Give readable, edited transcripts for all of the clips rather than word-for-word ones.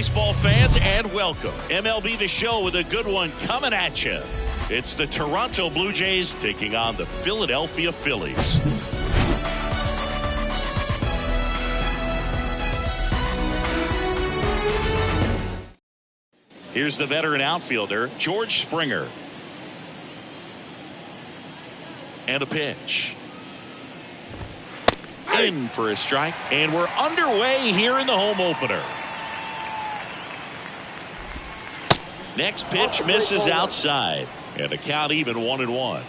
baseball fans, and welcome. MLB The Show with a good one coming at you. It's the Toronto Blue Jays taking on the Philadelphia Phillies. Here's the veteran outfielder, George Springer. And a pitch. In for a strike, and we're underway here in the home opener. Next pitch misses outside, and the count even 1-1.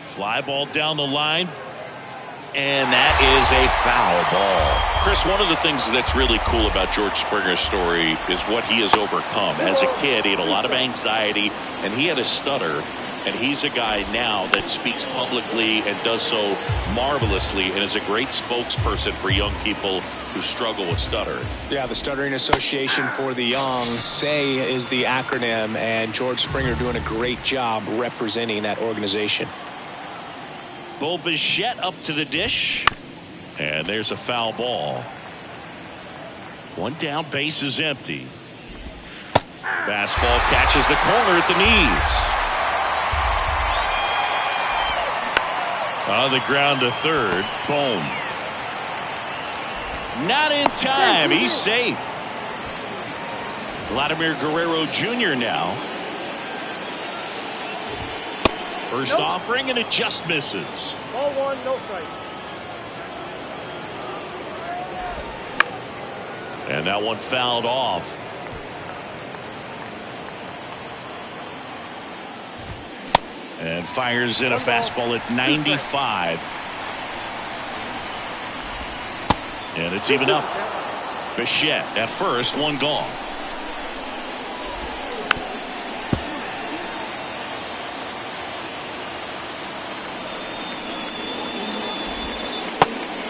Fly ball down the line, and that is a foul ball. Chris, one of the things that's really cool about George Springer's story is what he has overcome. As a kid, he had a lot of anxiety, and he had a stutter. And he's a guy now that speaks publicly and does so marvelously and is a great spokesperson for young people who struggle with stuttering. Yeah, the Stuttering Association for the Young, SAY is the acronym, and George Springer doing a great job representing that organization. Bo Bichette up to the dish, and there's a foul ball. One down, base is empty. Fastball catches the corner at the knees. On the ground to third. Boom. Not in time. He's safe. Vladimir Guerrero Jr. now. First offering, and it just misses. Ball one, no strike. And that one fouled off. And fires in a fastball at 95. And it's even up. Bichette at first, one gone.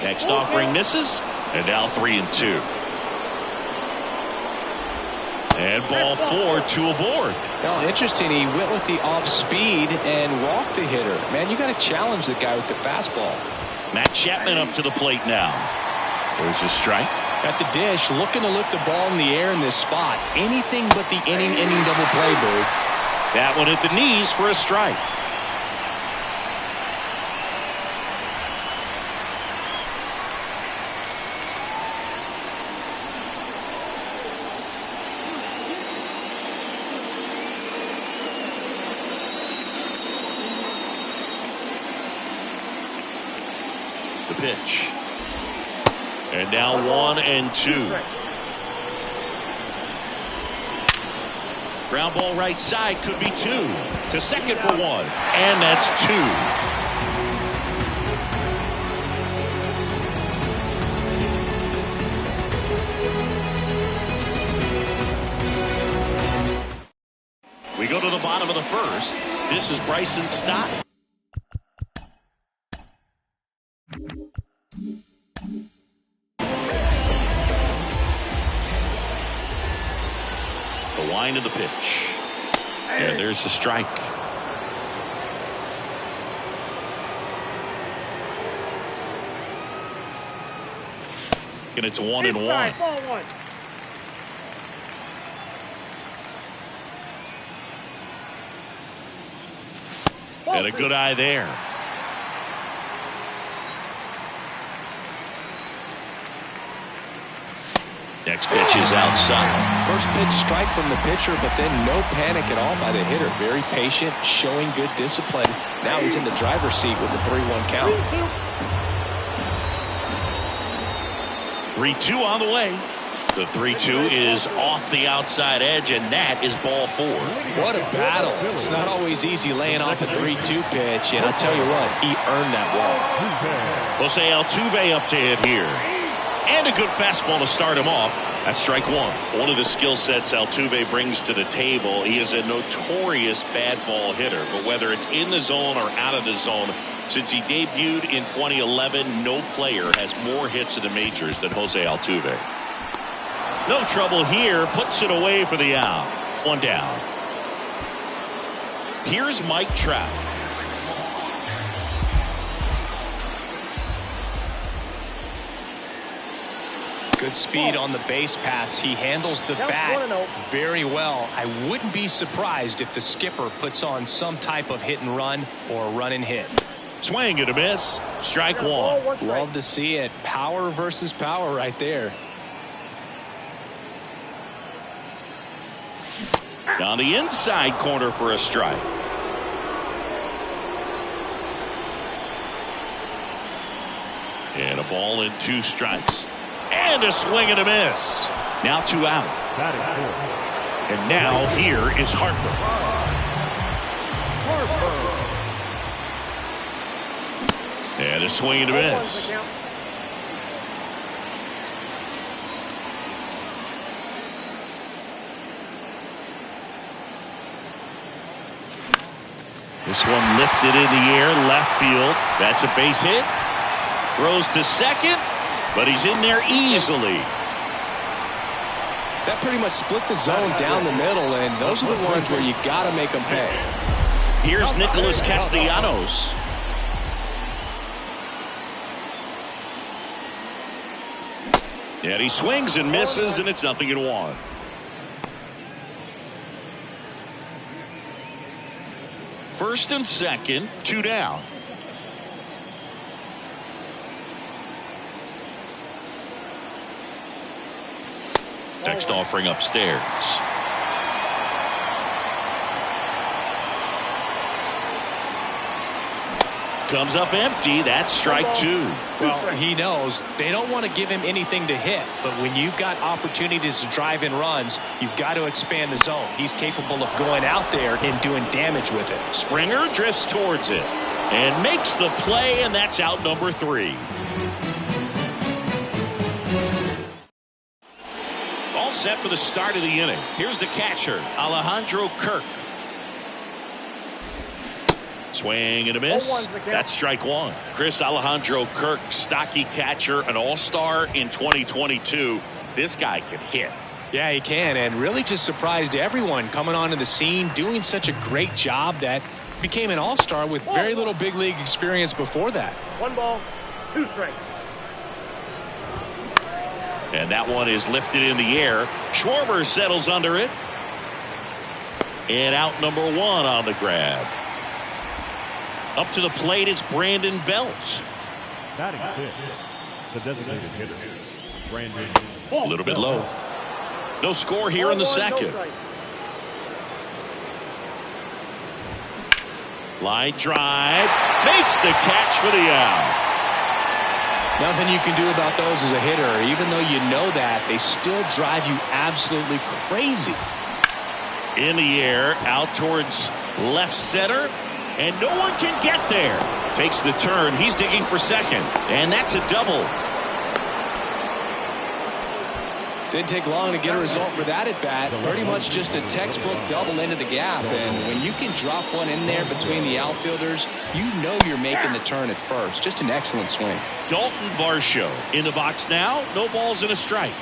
Next offering misses, and now 3-2. And ball 4, 2 aboard. Well, interesting. He went with the off speed and walked the hitter. Man, you got to challenge the guy with the fastball. Matt Chapman up to the plate now. There's a strike. At the dish, looking to lift the ball in the air in this spot. Anything but the inning double play, Bird. That one at the knees for a strike. The pitch. And now 1-2. Ground ball right side, could be 2. To second for 1. And that's 2. We go to the bottom of the first. This is Bryson Stott. The wind of the pitch. And there's the strike. And it's 1-1. Ball one. And a good eye there. Next pitch is outside. First pitch strike from the pitcher, but then no panic at all by the hitter. Very patient, showing good discipline. Now he's in the driver's seat with the 3-1 count. 3-2 on the way. The 3-2 is off the outside edge, and that is ball 4. What a battle. It's not always easy laying off a 3-2 pitch, and I'll tell you what, he earned that ball. Jose Altuve up to hit here. And a good fastball to start him off. That's strike 1. One of the skill sets Altuve brings to the table, he is a notorious bad ball hitter. But whether it's in the zone or out of the zone, since he debuted in 2011, no player has more hits in the majors than Jose Altuve. No trouble here. Puts it away for the out. One down. Here's Mike Trout. Good speed on the base pass. He handles the bat very well. I wouldn't be surprised if the skipper puts on some type of hit and run or a run and hit. Swing and a miss. Strike one. Love to see it. Power versus power right there. Down the inside corner for a strike. And a ball and 2 strikes. And a swing and a miss. Now 2 out. And now here is Harper. And a swing and a miss. This one lifted in the air, left field. That's a base hit. Throws to second, but he's in there easily. That pretty much split the zone down the middle, and those are the ones where you got to make them pay. Here's Nicholas Castellanos. And he swings and misses, and it's 0-1. First and second, 2 down. Next offering upstairs. Comes up empty. That's strike 2. Well, he knows they don't want to give him anything to hit, but when you've got opportunities to drive in runs, you've got to expand the zone. He's capable of going out there and doing damage with it. Springer drifts towards it and makes the play, and that's out number 3. All set for the start of the inning. Here's the catcher, Alejandro Kirk. Swing and a miss. That's strike 1. Chris Alejandro Kirk, stocky catcher, an all-star in 2022. This guy can hit. Yeah, he can, and really just surprised everyone coming onto the scene, doing such a great job that became an all-star with very little big league experience before that. 1 ball, 2 strikes. And that one is lifted in the air. Schwarber settles under it. And out number 1 on the grab. Up to the plate, it's Brandon Belt. Batting 5th, the designated hitter, Brandon. A little bit low. No score here in the second. Line drive. Makes the catch for the out. Nothing you can do about those as a hitter. Even though you know that, they still drive you absolutely crazy. In the air, out towards left center. And no one can get there. Takes the turn. He's digging for second. And that's a double. Didn't take long to get a result for that at bat. Pretty much just a textbook double into the gap. And when you can drop one in there between the outfielders, you know you're making the turn at first. Just an excellent swing. Dalton Varsho in the box now. No balls and a strike.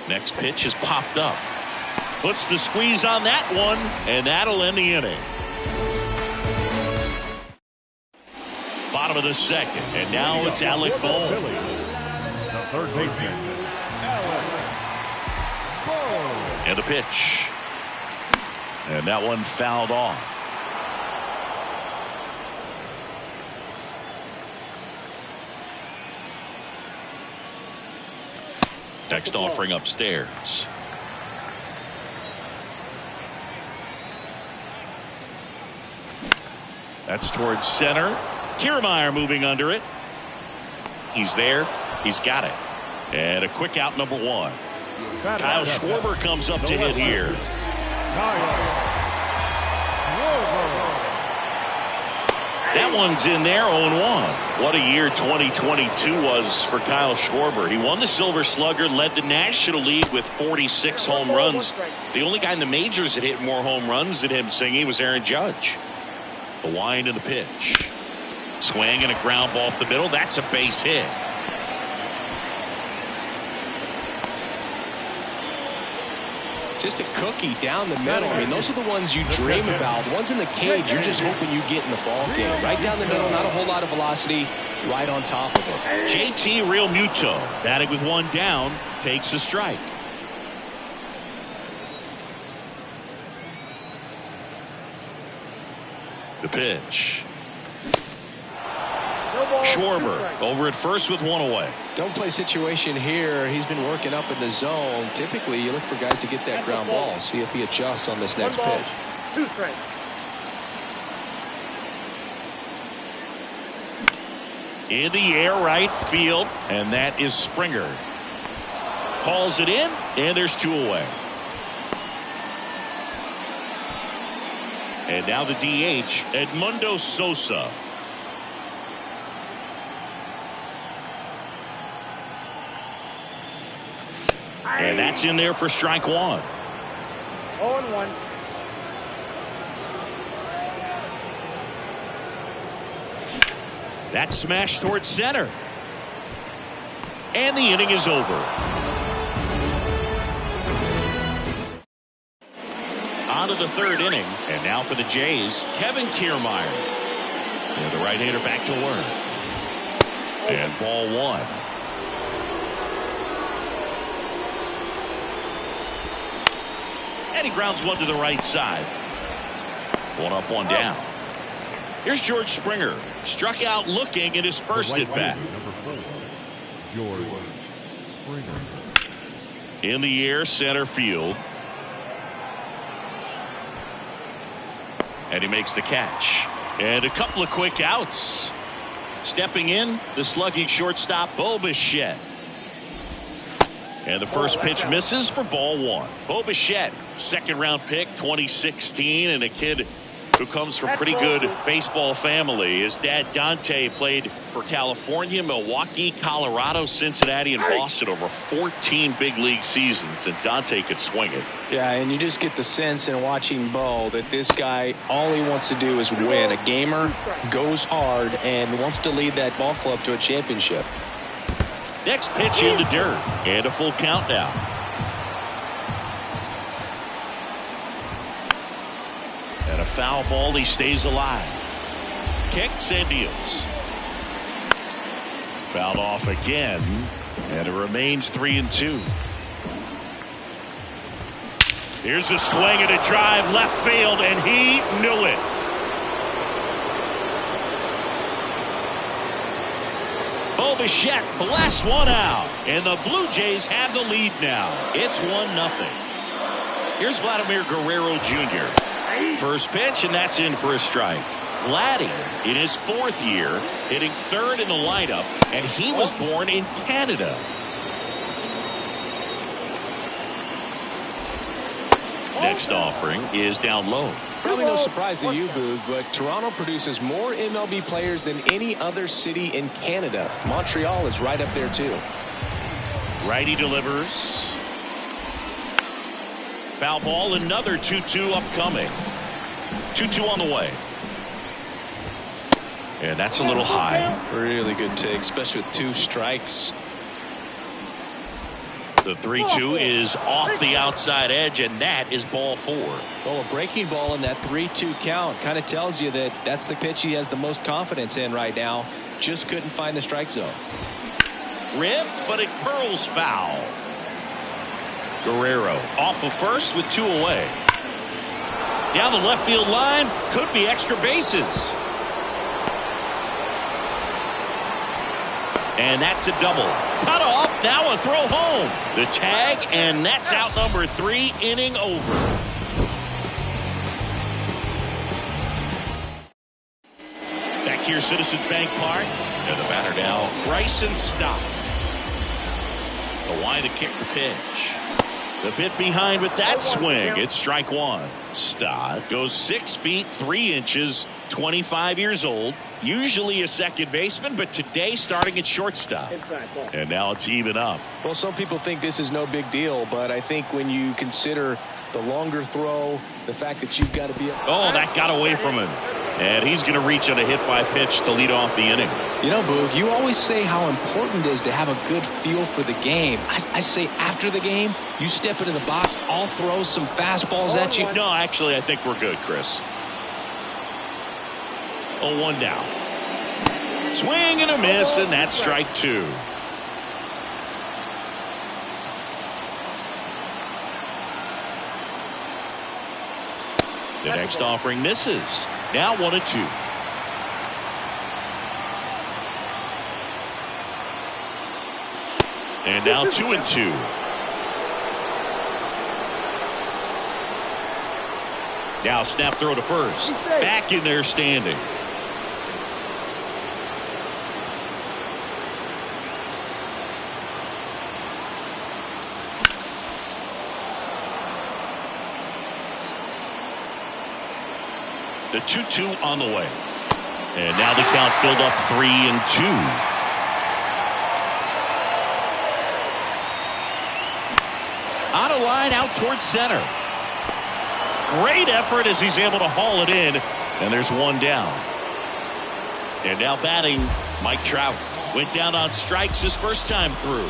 Next pitch is popped up. Puts the squeeze on that one, and that'll end the inning. Bottom of the second, and now it's Alec Bohm. The third baseman, Alec Bohm. And the pitch. And that one fouled off. Next offering upstairs. That's towards center. Kiermaier moving under it. He's there. He's got it. And a quick out number 1. Kyle Schwarber comes up to hit here. That one's in there, 0-1. What a year 2022 was for Kyle Schwarber. He won the Silver Slugger, led the National League with 46 home runs. The only guy in the majors that hit more home runs than him, Singy, was Aaron Judge. The wind and the pitch. Swing and a ground ball up the middle. That's a base hit. Just a cookie down the middle. I mean, those are the ones you dream about. Ones in the cage, you're just hoping you get in the ball game. Right down the middle, not a whole lot of velocity, right on top of it. JT Realmuto, batting with one down, takes a strike. The pitch. Schwarber over at first with one away. Don't play situation here. He's been working up in the zone. Typically, you look for guys to get that ground ball. See if he adjusts on this next pitch. 2 strikes. In the air right field, and that is Springer. Hauls it in, and there's 2 away. And now the DH, Edmundo Sosa. And that's in there for strike 1. 0-1. That smash towards center. And the inning is over. On to the 3rd inning. And now for the Jays, Kevin Kiermaier. And the right-hander back to work. And ball 1. And he grounds one to the right side. 1 up, 1 down. Here's George Springer. Struck out looking in his first at bat. Number 4, George Springer. In the air, center field. And he makes the catch. And a couple of quick outs. Stepping in, the slugging shortstop, Bo Bichette. And the first pitch misses for ball 1. Bo Bichette, 2nd round pick, 2016, and a kid who comes from pretty good baseball family. His dad Dante played for California, Milwaukee, Colorado, Cincinnati, and Boston over 14 big league seasons, and Dante could swing it. Yeah, and you just get the sense in watching Bo that this guy, all he wants to do is win. A gamer, goes hard, and wants to lead that ball club to a championship. Next pitch in the dirt, and a full count now. And a foul ball, he stays alive. Kicks and deals. Fouled off again, and it remains 3-2. Here's a swing and a drive left field, and he knew it. Bo Bichette blasts one out, and the Blue Jays have the lead now. It's 1-0. Here's Vladimir Guerrero Jr. First pitch, and that's in for a strike. Vladdy, in his 4th year, hitting 3rd in the lineup, and he was born in Canada. Next offering is down low. Probably no surprise to you, Boog, but Toronto produces more MLB players than any other city in Canada. Montreal is right up there, too. Righty delivers. Foul ball, another 2-2 upcoming. 2-2 on the way. And that's a little high. Really good take, especially with 2 strikes. The 3-2 is off the outside edge, and that is ball 4. Well, a breaking ball in that 3-2 count kind of tells you that that's the pitch he has the most confidence in right now. Just couldn't find the strike zone. Ripped, but it curls foul. Guerrero off of first with 2 away. Down the left field line, could be extra bases. And that's a double. Cut off, now a throw home. The tag, and that's out number 3, inning over. Back here, Citizens Bank Park. And the batter now, Bryson Stott. The line to kick the pitch. The bit behind with that swing. It's strike 1. Stott goes 6 feet 3 inches, 25 years old. Usually a second baseman, but today starting at shortstop. And now it's even up. Well, some people think this is no big deal, but I think when you consider the longer throw, the fact that you've got to be... Oh, that got away from him. And he's going to reach on a hit by pitch to lead off the inning. You know, Boog, you always say how important it is to have a good feel for the game. I say after the game, you step into the box, I'll throw some fastballs at you. No, actually, I think we're good, Chris. 0-1 down. Swing and a miss, and that's strike two. The next offering misses. Now 1-2. And now 2-2. Now snap throw to first. Back in there standing. The 2-2 on the way. And now the count filled up 3-2. On a line out towards center. Great effort as he's able to haul it in. And there's one down. And now batting, Mike Trout. Went down on strikes his first time through.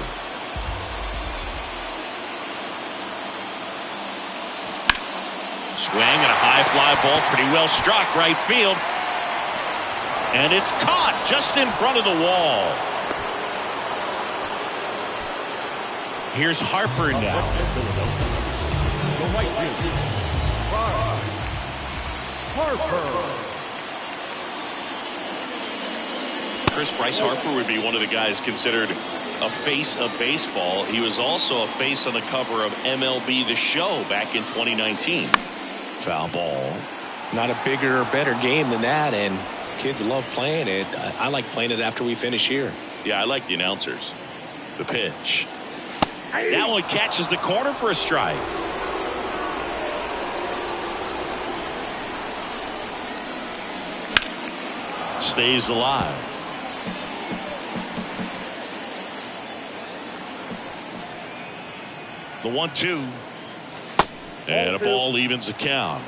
Swing and a high fly ball, pretty well struck right field. And it's caught just in front of the wall. Here's Harper now. Chris, Bryce Harper would be one of the guys considered a face of baseball. He was also a face on the cover of MLB The Show back in 2019. Foul ball. Not a bigger or better game than that, and kids love playing it. I like playing it after we finish here. Yeah, I like the announcers. The pitch. That one catches the corner for a strike. Stays alive. The 1-2. And a ball evens the count.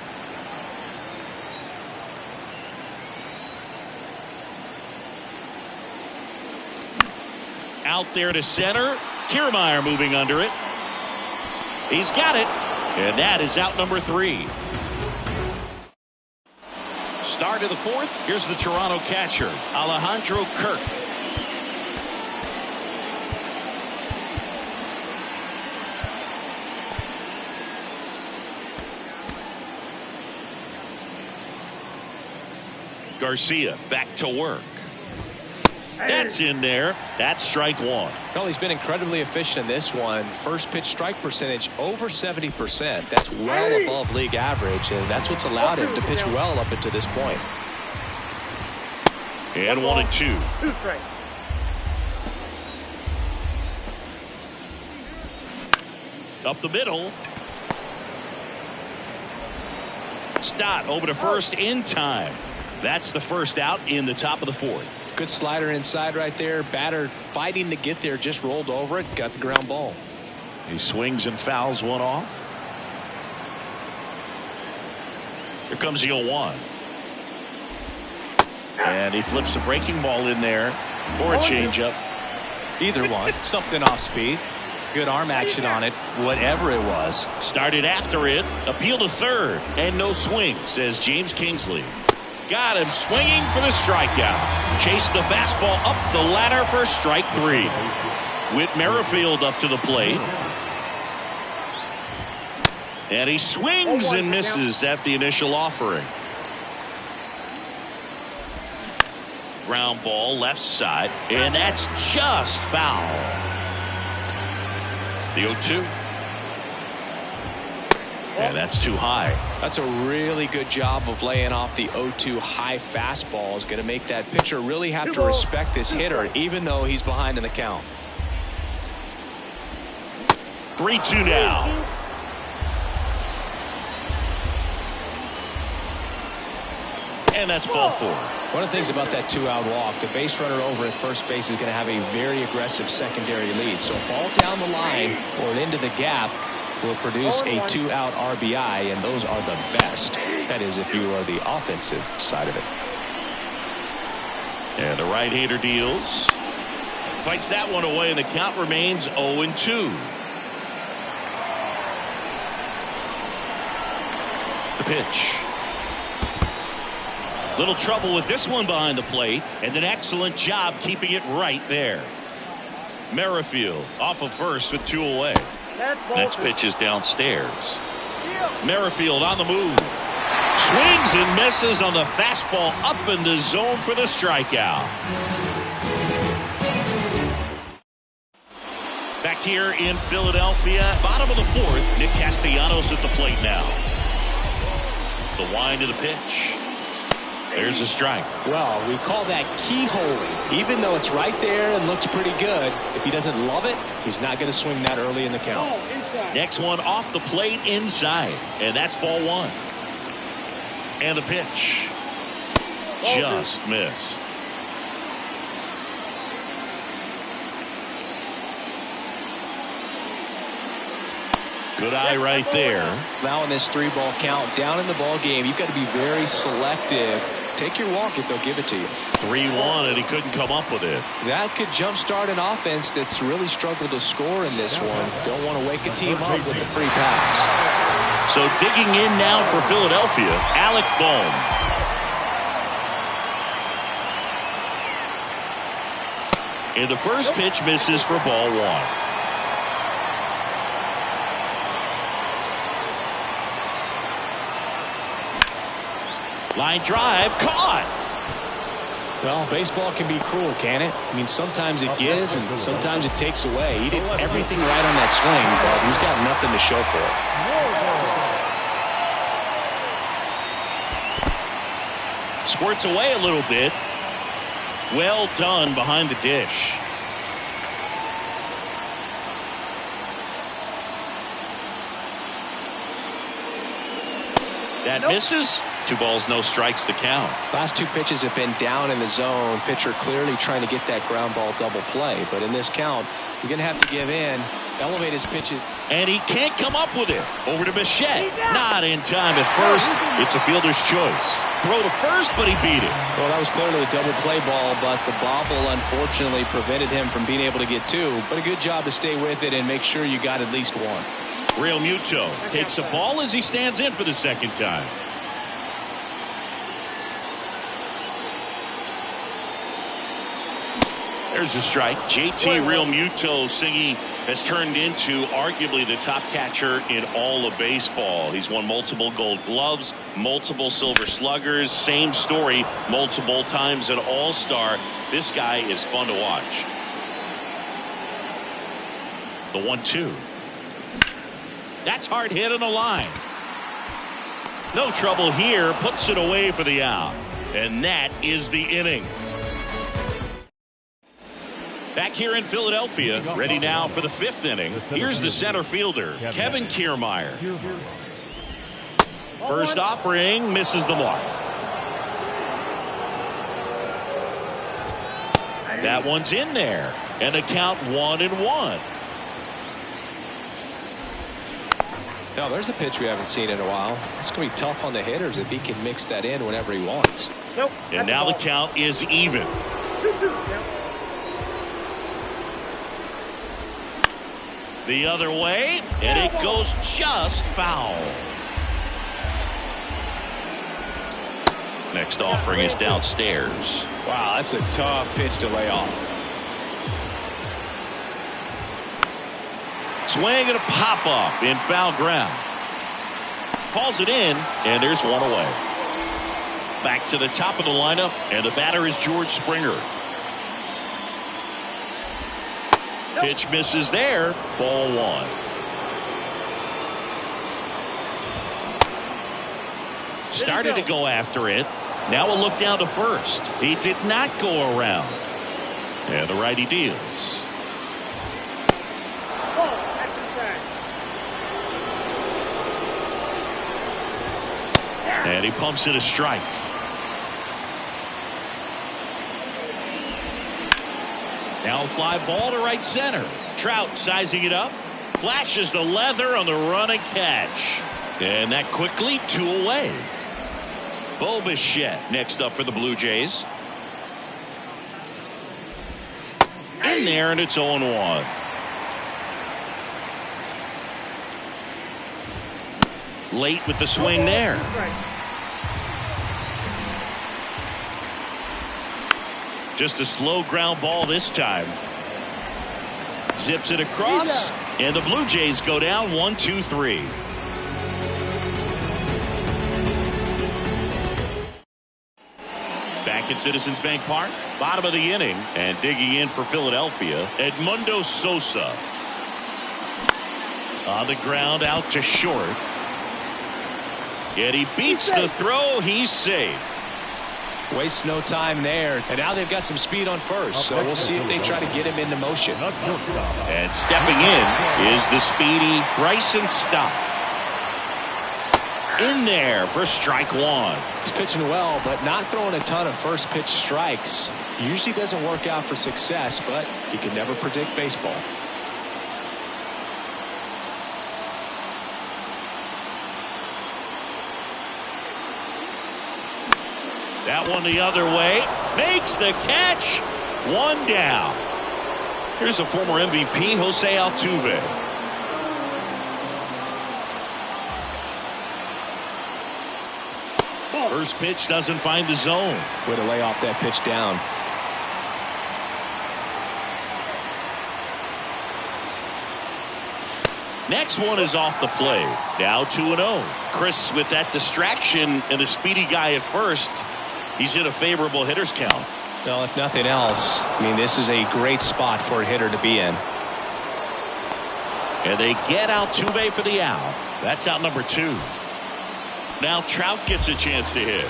Out there to center. Kiermaier moving under it. He's got it. And that is out number 3. Start of the fourth. Here's the Toronto catcher, Alejandro Kirk. Garcia back to work. That's in there. That's strike one. Well, he's been incredibly efficient in this one. First pitch strike percentage over 70%. That's well above league average, and that's what's allowed him to pitch well up until this point. And 1-2. Up the middle. Stott over to first in time. That's the first out in the top of the fourth. Good slider inside right there. Batter fighting to get there, just rolled over it, got the ground ball. He swings and fouls one off. Here comes the 0-1. And he flips a breaking ball in there or a changeup. Either one. Something off speed. Good arm action on it, whatever it was. Started after it. Appeal to third. And no swing, says James Kingsley. Got him swinging for the strikeout. Chased the fastball up the ladder for strike 3. Whit Merrifield up to the plate. And he swings and misses at the initial offering. Ground ball left side. And that's just foul. The 0-2. And that's too high. That's a really good job of laying off the 0-2 high fastball. Is going to make that pitcher really have to respect this hitter, even though he's behind in the count. 3-2 now. And that's ball 4. One of the things about that 2-out walk, the base runner over at first base is going to have a very aggressive secondary lead. So a ball down the line or into the gap will produce a 2-out RBI, and those are the best. That is, if you are the offensive side of it. And the right-hander deals. Fights that one away, and the count remains 0-2. The pitch. Little trouble with this one behind the plate, and an excellent job keeping it right there. Merrifield off of first with 2 away. Next pitch is downstairs. Merrifield on the move. Swings and misses on the fastball up in the zone for the strikeout. Back here in Philadelphia, bottom of the 4th, Nick Castellanos at the plate now. The wind of the pitch. There's a strike. Well, we call that keyholing. Even though it's right there and looks pretty good, if he doesn't love it, he's not going to swing that early in the count. Next one off the plate inside, and that's ball 1. And the pitch. Just missed. Good eye right there. Now in this 3-ball count, down in the ball game, you've got to be very selective. Take your walk if they'll give it to you. 3-1, and he couldn't come up with it. That could jumpstart an offense that's really struggled to score in this one. Don't want to wake a team up with a free pass. So digging in now for Philadelphia, Alec Bohm. And the first pitch misses for ball 1. Line drive, caught. Well, baseball can be cruel, can it? I mean, sometimes it gives and sometimes it takes away. He did everything right on that swing, but he's got nothing to show for it. Squirts away a little bit. Well done behind the dish. That misses. 2 balls, no strikes to count. Last 2 pitches have been down in the zone. Pitcher clearly trying to get that ground ball double play. But in this count, he's going to have to give in, elevate his pitches. And he can't come up with it. Over to Bichette. Not in time at first. It's a fielder's choice. Throw to first, but he beat it. Well, that was clearly a double play ball, but the bobble unfortunately prevented him from being able to get 2. But a good job to stay with it and make sure you got at least 1. Real Muto takes a ball as he stands in for the second time. There's a strike. JT Real Muto singing has turned into arguably the top catcher in all of baseball. He's won multiple Gold Gloves, multiple Silver Sluggers, same story, multiple times an All-Star. This guy is fun to watch. The 1-2. That's hard hit on the line. No trouble here. Puts it away for the out. And that is the inning. Back here in Philadelphia, ready now for the 5th inning. Here's the center fielder, Kevin Kiermaier. First offering, misses the mark. That one's in there. And the count 1-1. Now, there's a pitch we haven't seen in a while. It's going to be tough on the hitters if he can mix that in whenever he wants. And now the count is even. The other way, and it goes just foul. Next offering is downstairs. Wow, that's a tough pitch to lay off. Swing and a pop-up in foul ground. Calls it in, and there's 1 away. Back to the top of the lineup, and the batter is George Springer. Pitch misses there. Ball 1. Started to go after it. Now a look down to first. He did not go around. And the righty deals. And he pumps it a strike. Now a fly ball to right center. Trout sizing it up. Flashes the leather on the run and catch. And that quickly 2 away. Bo Bichette next up for the Blue Jays. In there, and it's 0-1. Late with the swing there. Just a slow ground ball this time. Zips it across, and the Blue Jays go down 1-2-3. Back at Citizens Bank Park, bottom of the inning, and digging in for Philadelphia, Edmundo Sosa. On the ground, out to short. Yet he beats the throw. He's safe. Wastes no time there. And now they've got some speed on first. So we'll see if they try to get him into motion. And stepping in is the speedy Bryson Stott. In there for strike one. He's pitching well, but not throwing a ton of first pitch strikes. Usually doesn't work out for success, but you can never predict baseball. That one the other way. Makes the catch. One down. Here's the former MVP, Jose Altuve. First pitch doesn't find the zone. Way to lay off that pitch down. Next one is off the plate. Now 2-0. Chris with that distraction and a speedy guy at first. He's in a favorable hitter's count. Well, if nothing else, I mean, this is a great spot for a hitter to be in. And they get Altuve for the out. That's out number 2. Now Trout gets a chance to hit.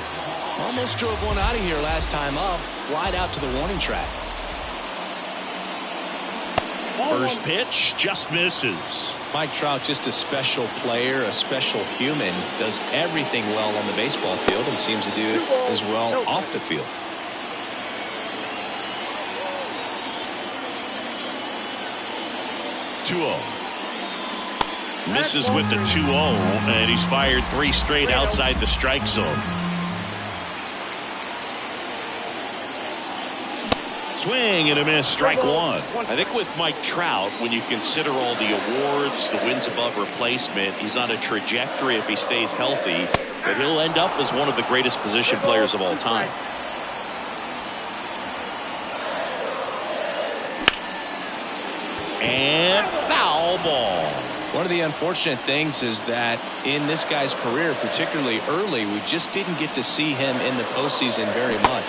Almost drove one out of here last time up. Flied out to the warning track. First pitch just misses. Mike Trout, just a special player, a special human, does everything well on the baseball field and seems to do it as well off the field. Misses with the 2-0, and he's fired 3 straight outside the strike zone. Swing and a miss, strike one. I think with Mike Trout, when you consider all the awards, the wins above replacement, he's on a trajectory if he stays healthy that he'll end up as one of the greatest position players of all time. And foul ball. One of the unfortunate things is that in this guy's career, particularly early, we just didn't get to see him in the postseason very much.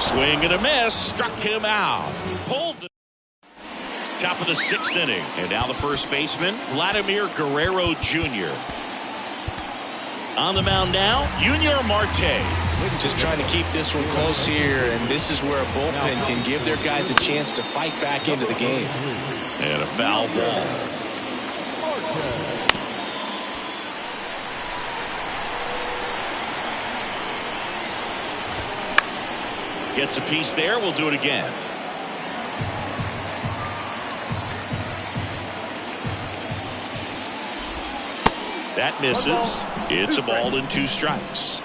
Swing and a miss, struck him out. Pulled the top of the 6th inning. And now the first baseman, Vladimir Guerrero Jr. On the mound now, Junior Marte. Just trying to keep this one close here, and this is where a bullpen can give their guys a chance to fight back into the game. And a foul ball. Gets a piece there. We'll do it again. That misses. It's a ball and 2 strikes.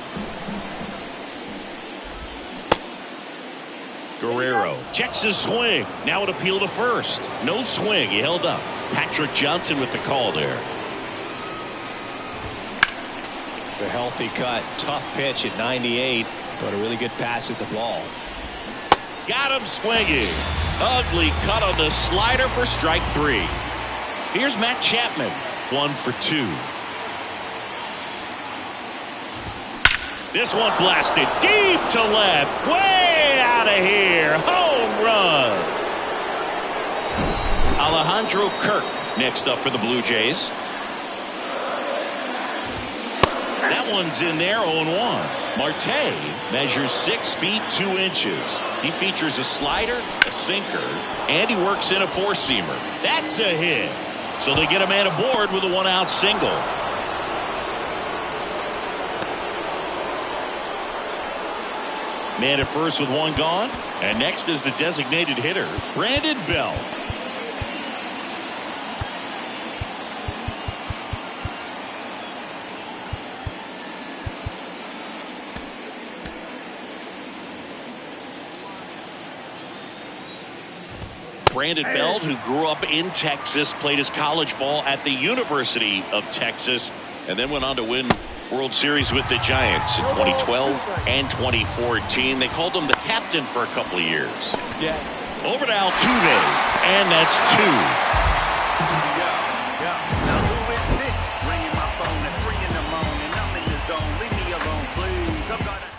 Guerrero checks his swing. Now an appeal to first. No swing. He held up. Patrick Johnson with the call there. The healthy cut. Tough pitch at 98. But a really good pass at the ball. Got him swinging. Ugly cut on the slider for strike 3. Here's Matt Chapman. 1 for 2. This one blasted deep to left. Way out of here. Home run. Alejandro Kirk next up for the Blue Jays. That one's in there, 0-1. Marte measures 6 feet 2 inches. He features a slider, a sinker, and he works in a 4-seamer. That's a hit. So they get a man aboard with a 1-out single. Man at first with 1 gone. And next is the designated hitter, Brandon Bell. Brandon Belt, who grew up in Texas, played his college ball at the University of Texas, and then went on to win World Series with the Giants in 2012 and 2014. They called him the captain for a couple of years. Yeah. Over to Altuve, and that's two. Now who is this? Ringing my phone at 3 in the morning. I'm in the zone. Leave me alone, please. I'm gonna...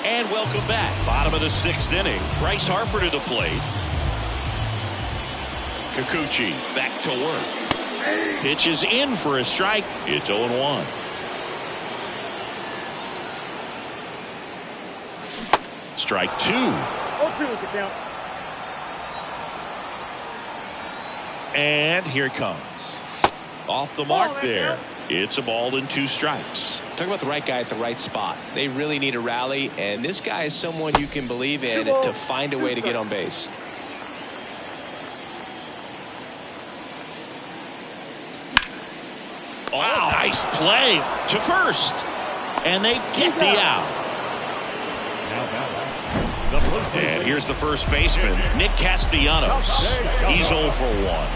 And welcome back. Bottom of the 6th inning. Bryce Harper to the plate. Kikuchi back to work. Pitch is in for a strike. It's 0-1. Strike 2. 0-2 is the count. And here it comes. Off the mark there. It's a ball and 2 strikes. Talk about the right guy at the right spot. They really need a rally, and this guy is someone you can believe in to find a way to get on base. Oh, nice play to first. And they get the out. And here's the first baseman, Nick Castellanos. He's 0 for 1.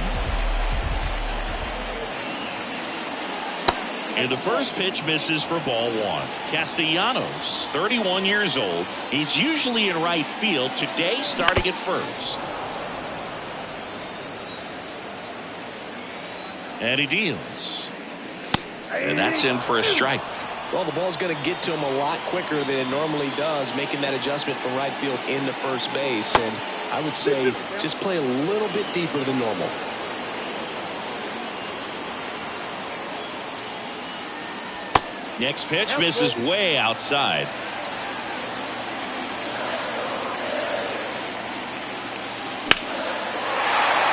And the first pitch misses for ball 1. Castellanos, 31 years old. He's usually in right field. Today, starting at first. And he deals. And that's in for a strike. Well, the ball's going to get to him a lot quicker than it normally does, making that adjustment from right field into first base. And I would say just play a little bit deeper than normal. Next pitch misses way outside.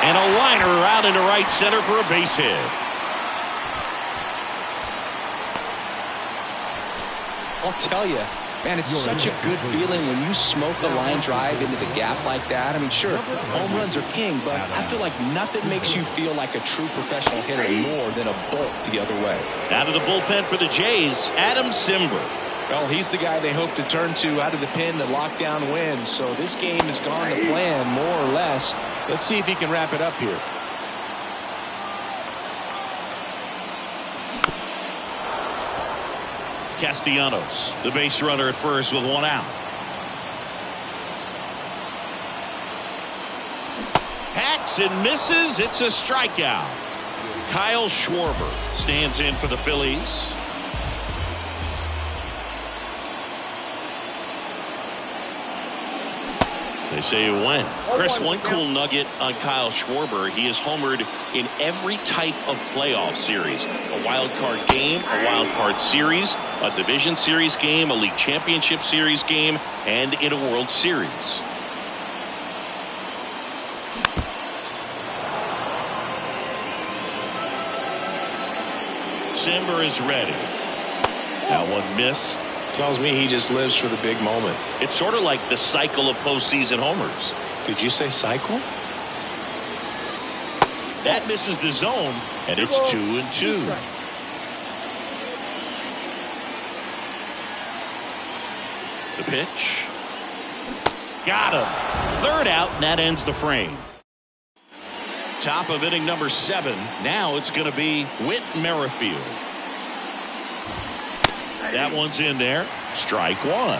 And a liner out into right center for a base hit. I'll tell you, man, it's such a good feeling when you smoke a line drive into the gap like that. I mean, sure, home runs are king, but I feel like nothing makes you feel like a true professional hitter more than a bolt the other way. Out of the bullpen for the Jays, Adam Simber. Well, he's the guy they hope to turn to out of the pen to lock down wins. So this game has gone to plan, more or less. Let's see if he can wrap it up here. Castellanos, the base runner at first with 1 out. Hacks and misses. It's a strikeout. Kyle Schwarber stands in for the Phillies. They say it went. Chris, one cool nugget on Kyle Schwarber. He has homered in every type of playoff series. A wild card game, a wild card series, a division series game, a league championship series game, and in a World Series. Simber is ready. That one missed. Tells me he just lives for the big moment. It's sort of like the cycle of postseason homers. Did you say cycle? That misses the zone, and it's 2-2. The pitch. Got him. Third out, and that ends the frame. Top of inning number 7. Now it's going to be Whit Merrifield. That one's in there. Strike 1.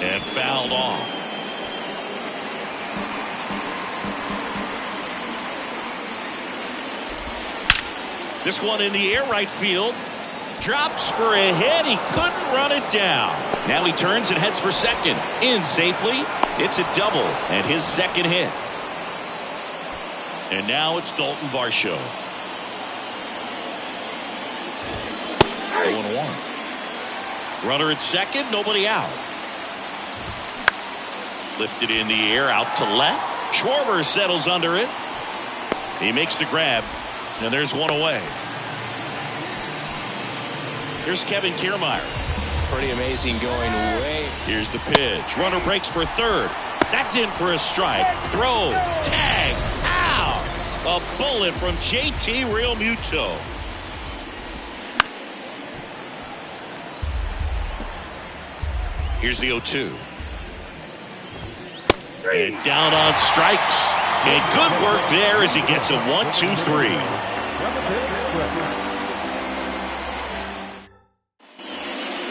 And fouled off. This one in the air, right field. Drops for a hit. He couldn't run it down. Now he turns and heads for second. In safely. It's a double and his second hit. And now it's Dalton Varsho. 0-1. Runner at second, nobody out. Lifted in the air, out to left. Schwarber settles under it. He makes the grab, and there's one away. Here's Kevin Kiermaier. Pretty amazing going away. Here's the pitch. Runner breaks for third. That's in for a strike. Throw. Tag. Out. A bullet from JT Realmuto. Here's the 0-2. And down on strikes. And good work there as he gets a 1-2-3.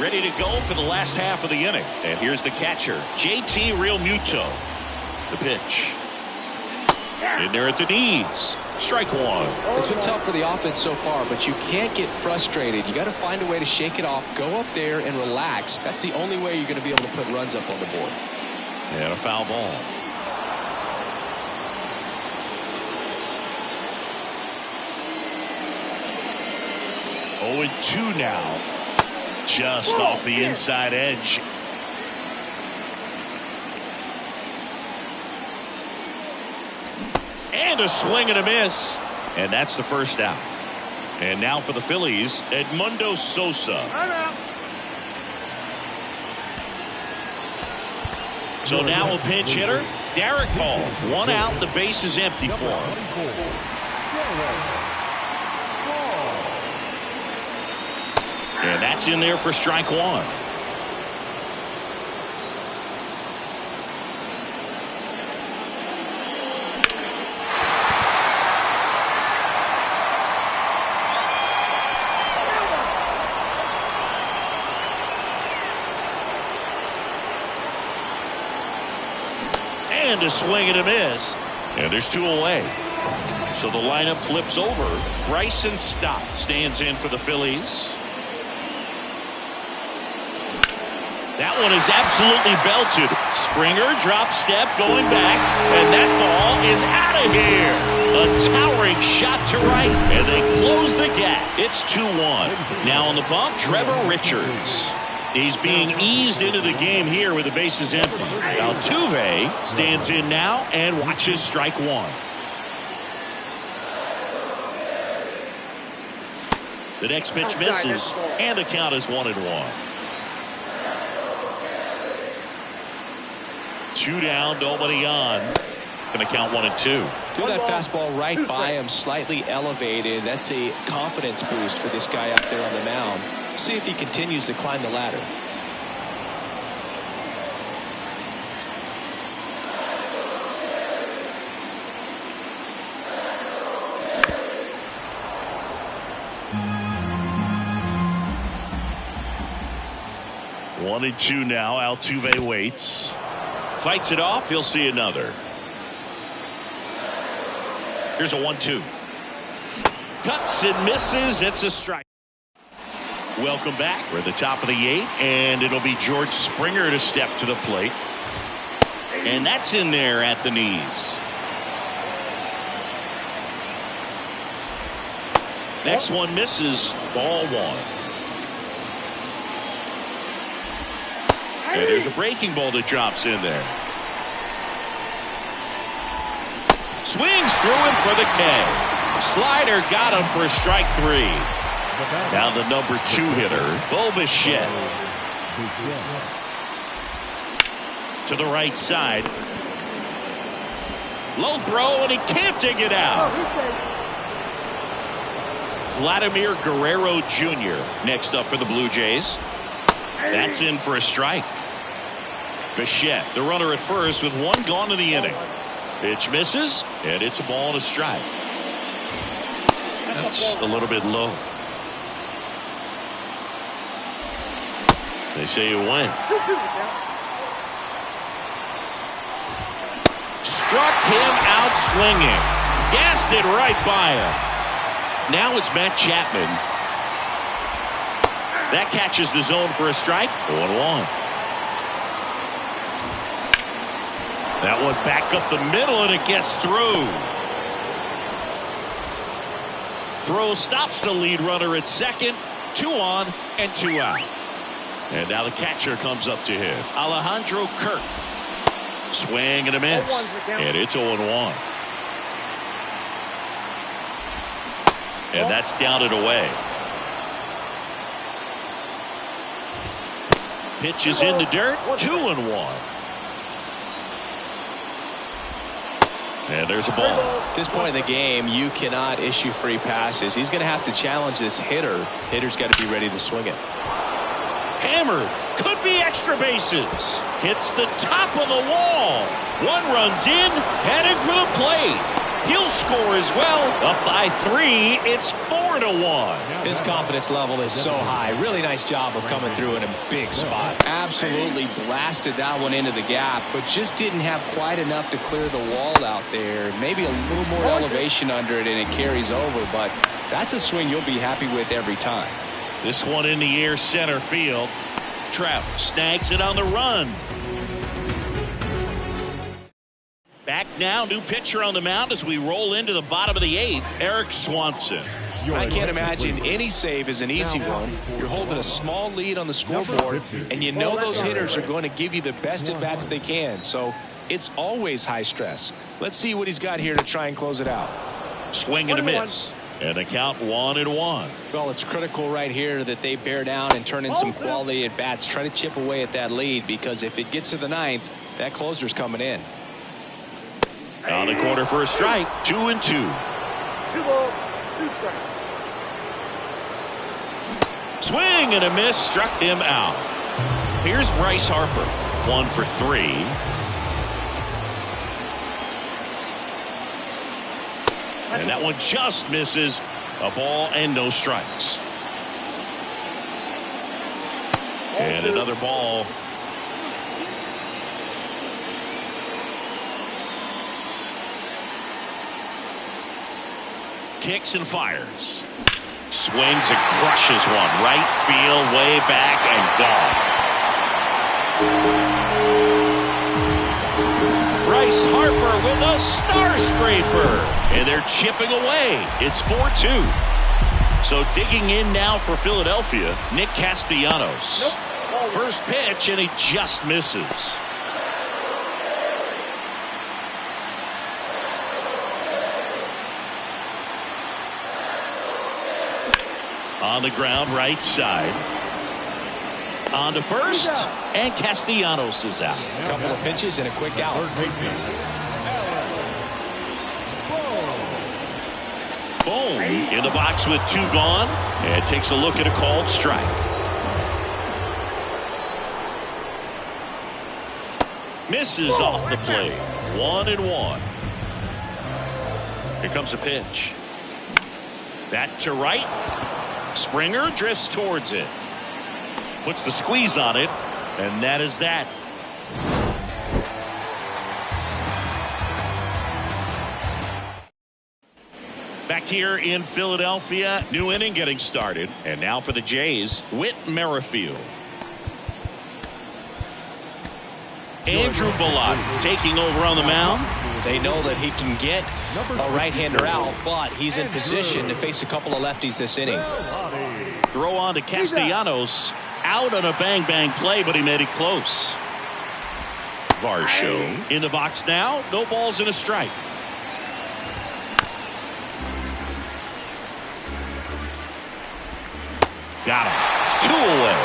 Ready to go for the last half of the inning. And here's the catcher, JT Realmuto. The pitch. In there at the knees. Strike one. It's been tough for the offense so far, but you can't get frustrated. You got to find a way to shake it off, go up there and relax. That's the only way you're going to be able to put runs up on the board. And a foul ball. Oh, and 2 now. Just off the inside edge. And a swing and a miss. And that's the first out. And now for the Phillies, Edmundo Sosa. So now a pinch hitter, Derek Hall. 1 out, the base is empty for him. And that's in there for strike one. And a swing and a miss. And there's 2 away. So the lineup flips over. Bryson Stott stands in for the Phillies. That one is absolutely belted. Springer drop step going back. And that ball is out of here. A towering shot to right. And they close the gap. It's 2-1. Now on the bump, Trevor Richards. He's being eased into the game here with the bases empty. Altuve stands in now and watches strike one. The next pitch misses, and the count is 1-1. 2 down, nobody on. Going to count 1-2. Threw that fastball right by him, slightly elevated. That's a confidence boost for this guy out there on the mound. See if he continues to climb the ladder. One and 2 now. Altuve waits. Fights it off. He'll see another. Here's a 1-2. Cuts and misses. It's a strike. Welcome back. We're at the top of the 8th, and it'll be George Springer to step to the plate. And that's in there at the knees. Next one misses. Ball 1. And there's a breaking ball that drops in there. Swings through him for the K. Slider got him for strike 3. Now the number 2 hitter, Bo Bichette. To the right side. Low throw, and he can't dig it out. Vladimir Guerrero Jr. next up for the Blue Jays. That's in for a strike. Bichette, the runner at first with 1 gone in the inning. Pitch misses, and it's a ball and a strike. That's a little bit low. They say you win. Struck him out swinging. Gassed it right by him. Now it's Matt Chapman. That catches the zone for a strike. 1-1. That one back up the middle, and it gets through. Throw stops the lead runner at second. 2 on and 2 out. And now the catcher comes up to him. Alejandro Kirk. Swing and a miss. And it's 0-1. And that's down and away. Pitch is in the dirt. 2-1. And there's a ball. At this point in the game, you cannot issue free passes. He's going to have to challenge this hitter. Hitter's got to be ready to swing it. Hammered. Could be extra bases. Hits the top of the wall. One runs in, headed for the plate. He'll score as well. Up by 3. It's 4-1. His confidence level is so high. Really nice job of coming through in a big spot. Absolutely blasted that one into the gap, but just didn't have quite enough to clear the wall out there. Maybe a little more elevation under it and it carries over, but that's a swing you'll be happy with every time. This one in the air, center field. Trout snags it on the run. Back now, new pitcher on the mound as we roll into the bottom of the 8th, Eric Swanson. I can't imagine any save is an easy one. You're holding a small lead on the scoreboard, and you know those hitters are going to give you the best at-bats they can, so it's always high stress. Let's see what he's got here to try and close it out. Swing and a miss. And a count 1-1. Well, it's critical right here that they bear down and turn in some quality at-bats. Try to chip away at that lead, because if it gets to the 9th, that closer's coming in. On the corner for a strike. 2-2. 2 balls, 2 strikes. Swing and a miss. Struck him out. Here's Bryce Harper. 1 for 3. And that one just misses. A ball and no strikes. And another ball. Kicks and fires. Swings and crushes one. Right field, way back and gone. Bryce Harper with a star scraper. And they're chipping away. It's 4-2. So digging in now for Philadelphia, Nick Castellanos. First pitch, and he just misses. On the ground, right side. On to first, and Castellanos is out. A couple of pitches and a quick out. Boom in the box with 2 gone, and takes a look at a called strike. Misses off the plate. 1-1. Here comes a pitch. That to right. Springer drifts towards it. Puts the squeeze on it, and that is that. Back here in Philadelphia, new inning getting started. And now for the Jays, Whit Merrifield. Andrew Bullock taking over on the mound. They know that he can get a right-hander out, but he's in position to face a couple of lefties this inning. Throw on to Castellanos. Out on a bang-bang play, but he made it close. Varsho in the box now. No balls and a strike. Got him. 2 away.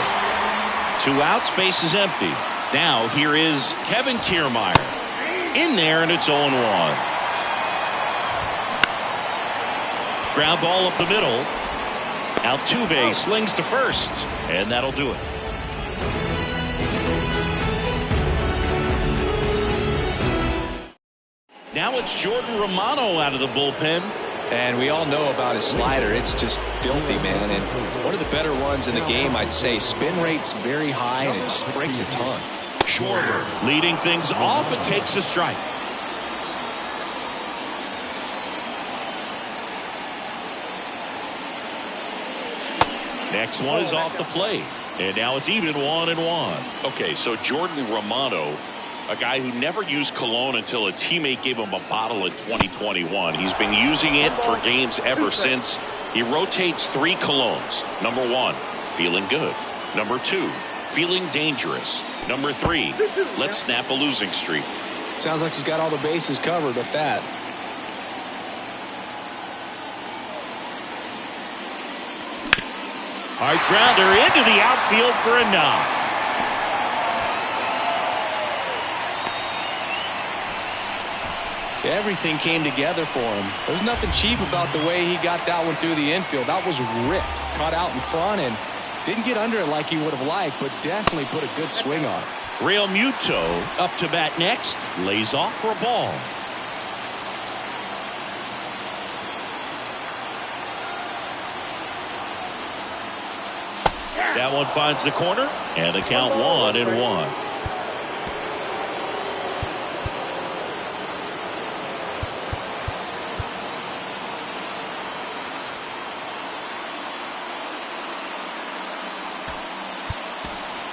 2 outs, base is empty. Now here is Kevin Kiermaier. In there, and it's 0-1. Ground ball up the middle. Altuve slings to first, and that'll do it. Now it's Jordan Romano out of the bullpen. And we all know about his slider. It's just filthy, man. And one of the better ones in the game, I'd say. Spin rate's very high, and it just breaks a ton. Schwarber leading things off and takes a strike. Next one is off the plate. And now it's even 1-1. Okay, so Jordan Romano, a guy who never used cologne until a teammate gave him a bottle in 2021. He's been using it for games ever since. He rotates 3 colognes. Number 1, feeling good. Number 2, feeling dangerous. Number 3, let's snap a losing streak. Sounds like he's got all the bases covered with that. Hard grounder into the outfield for a knock. Everything came together for him. There's nothing cheap about the way he got that one through the infield. That was ripped. Caught out in front, and Didn't get under it like he would have liked, but definitely put a good swing on it. Real Muto up to bat next. Lays off for a ball. That one finds the corner, and the count 1-1.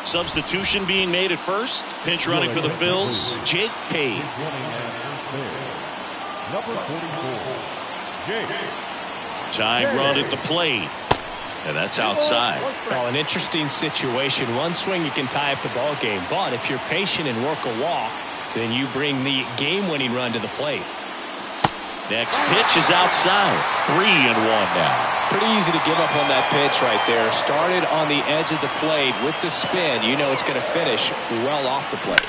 Substitution being made at first. Pinch running for the Phils, Jake Cade. Number 44, Jake. Tying run at the plate. And that's outside. Well, an interesting situation. One swing you can tie up the ball game, but if you're patient and work a walk, then you bring the game-winning run to the plate. Next pitch is outside. 3-1 now. Pretty easy to give up on that pitch right there. Started on the edge of the plate with the spin. You know it's going to finish well off the plate.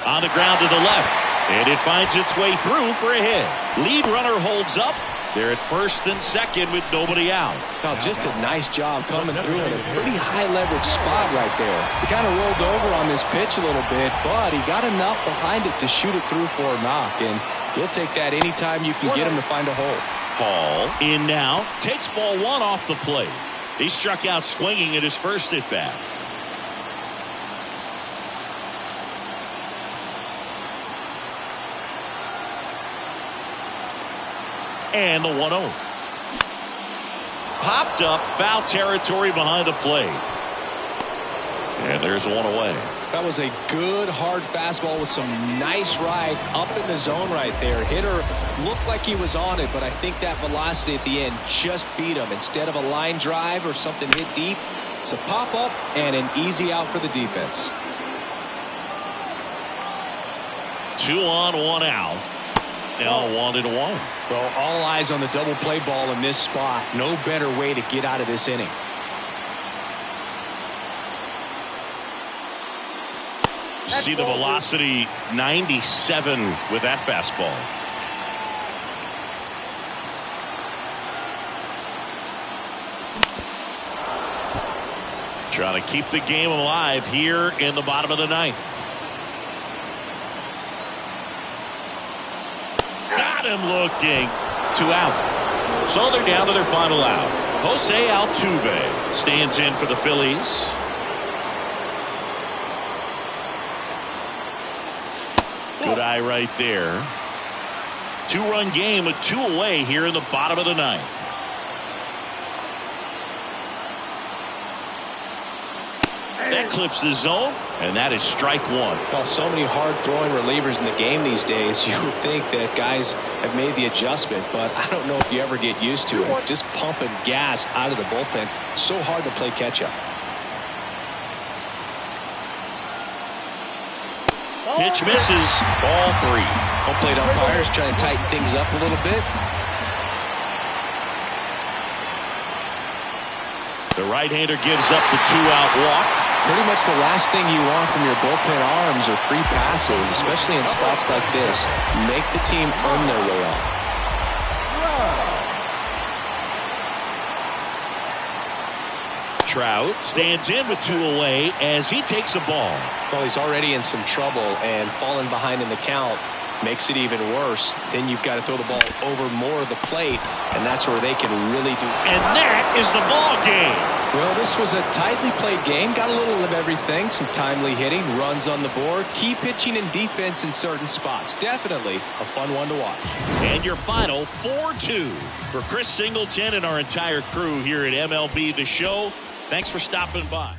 On the ground to the left, and it finds its way through for a hit. Lead runner holds up. They're at first and second with nobody out. Oh, just a nice job coming through in a pretty high leverage spot right there. He kind of rolled over on this pitch a little bit, but he got enough behind it to shoot it through for a knock, and you'll take that anytime you can get him to find a hole. Hall in now, takes ball one off the plate. He struck out swinging at his first at bat. And the 1-0. Popped up, foul territory behind the plate. And there's one away. That was a good hard fastball with some nice ride up in the zone right there. Hitter looked like he was on it, but I think that velocity at the end just beat him. Instead of a line drive or something hit deep, it's a pop up and an easy out for the defense. 2 on, 1 out. Now 1-1. Well, all eyes on the double play ball in this spot. No better way to get out of this inning. See the velocity 97 with that fastball. Trying to keep the game alive here in the bottom of the ninth. Got him looking. 2 out. So they're down to their final out. Jose Altuve stands in for the Phillies. Good eye right there. 2-run game with 2 away here in the bottom of the ninth. That clips the zone, and that is strike 1. Well, so many hard-throwing relievers in the game these days, you would think that guys have made the adjustment, but I don't know if you ever get used to it. Just pumping gas out of the bullpen, so hard to play catch-up. Pitch misses. Ball 3. Home plate umpires trying to tighten things up a little bit. The right-hander gives up the 2-out walk. Pretty much the last thing you want from your bullpen arms are free passes, especially in spots like this. Make the team earn their way off. Trout stands in with 2 away as he takes a ball. Well, he's already in some trouble, and falling behind in the count makes it even worse. Then you've got to throw the ball over more of the plate, and that's where they can really do. And that is the ball game. Well, this was a tightly played game. Got a little of everything. Some timely hitting, runs on the board, key pitching and defense in certain spots. Definitely a fun one to watch. And your final 4-2 for Chris Singleton and our entire crew here at MLB The Show. Thanks for stopping by.